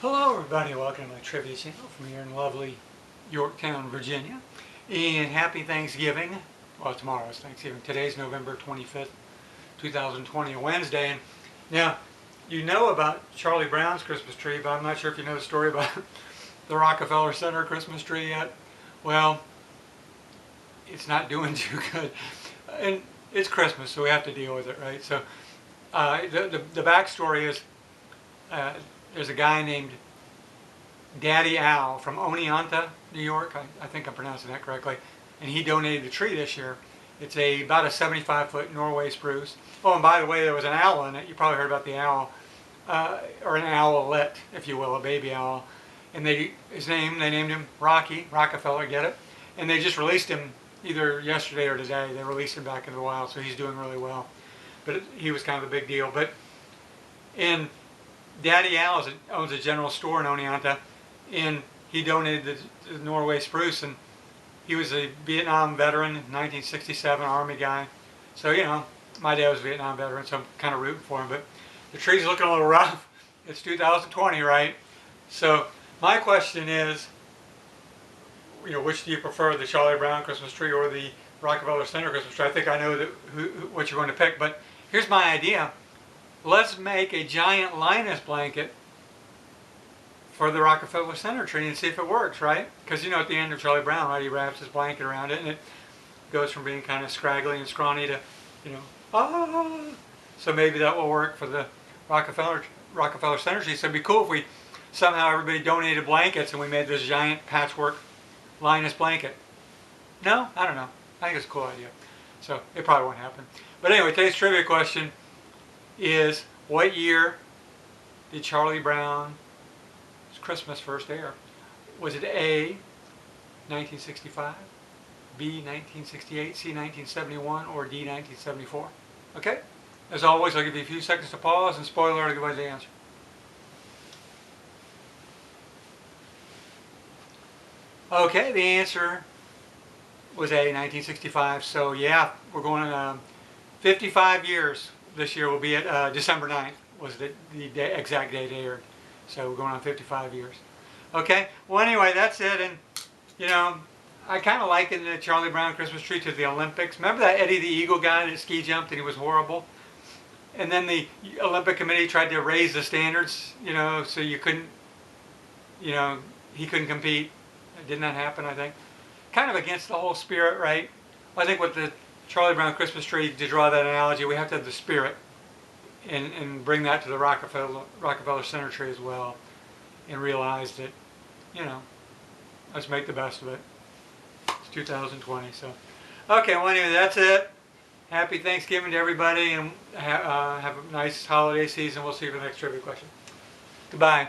Hello everybody, welcome to my trivia channel from here in lovely Yorktown, Virginia. And happy Thanksgiving. Well, tomorrow's Thanksgiving. Today's November 25th, 2020, a Wednesday. And now, you know about Charlie Brown's Christmas tree, but I'm not sure if you know the story about the Rockefeller Center Christmas tree yet. Well, it's not doing too good. And it's Christmas, so we have to deal with it, right? So, the backstory is there's a guy named Daddy Al from Oneonta, New York. I think I'm pronouncing that correctly. And he donated the tree this year. It's about a 75-foot Norway spruce. Oh, and by the way, there was an owl in it. You probably heard about the owl, or an owlet, if you will, a baby owl. And they named him Rocky, Rockefeller, get it? And they just released him either yesterday or today. They released him back into the wild, so he's doing really well. But he was kind of a big deal. But Daddy Al owns a general store in Oneonta, and he donated the Norway spruce, and he was a Vietnam veteran, 1967 Army guy. So, you know, my dad was a Vietnam veteran, so I'm kind of rooting for him. But the tree's looking a little rough. It's 2020, right? So my question is, you know, which do you prefer, the Charlie Brown Christmas tree or the Rockefeller Center Christmas tree? I think I know what you're going to pick, but here's my idea. Let's make a giant Linus blanket for the Rockefeller Center tree and see if it works, right? Because, you know, at the end of Charlie Brown, right, he wraps his blanket around it and it goes from being kind of scraggly and scrawny to, you know, ah. So maybe that will work for the Rockefeller Center tree. So it'd be cool if we somehow everybody donated blankets and we made this giant patchwork Linus blanket. No? I don't know. I think it's a cool idea. So it probably won't happen. But anyway, today's trivia question is, what year did Charlie Brown's Christmas first air? Was it A, 1965, B, 1968, C, 1971, or D, 1974? Okay? As always, I'll give you a few seconds to pause, and spoiler, I'll give you the answer. Okay, the answer was A, 1965. So yeah, we're going 55 years. This year will be at December 9th was the exact date aired. So we're going on 55 years. Okay, well anyway, that's it. And you know, I kind of liken the Charlie Brown Christmas tree to the Olympics. Remember that Eddie the Eagle guy that ski jumped and he was horrible? And then the Olympic Committee tried to raise the standards, you know, so you couldn't, you know, he couldn't compete. Didn't that happen, I think? Kind of against the whole spirit, right? I think with the Charlie Brown Christmas tree, to draw that analogy, we have to have the spirit and bring that to the Rockefeller Center tree as well, and realize that, you know, let's make the best of it. It's 2020, so. Okay, well anyway, that's it. Happy Thanksgiving to everybody, and have a nice holiday season. We'll see you for the next trivia question. Goodbye.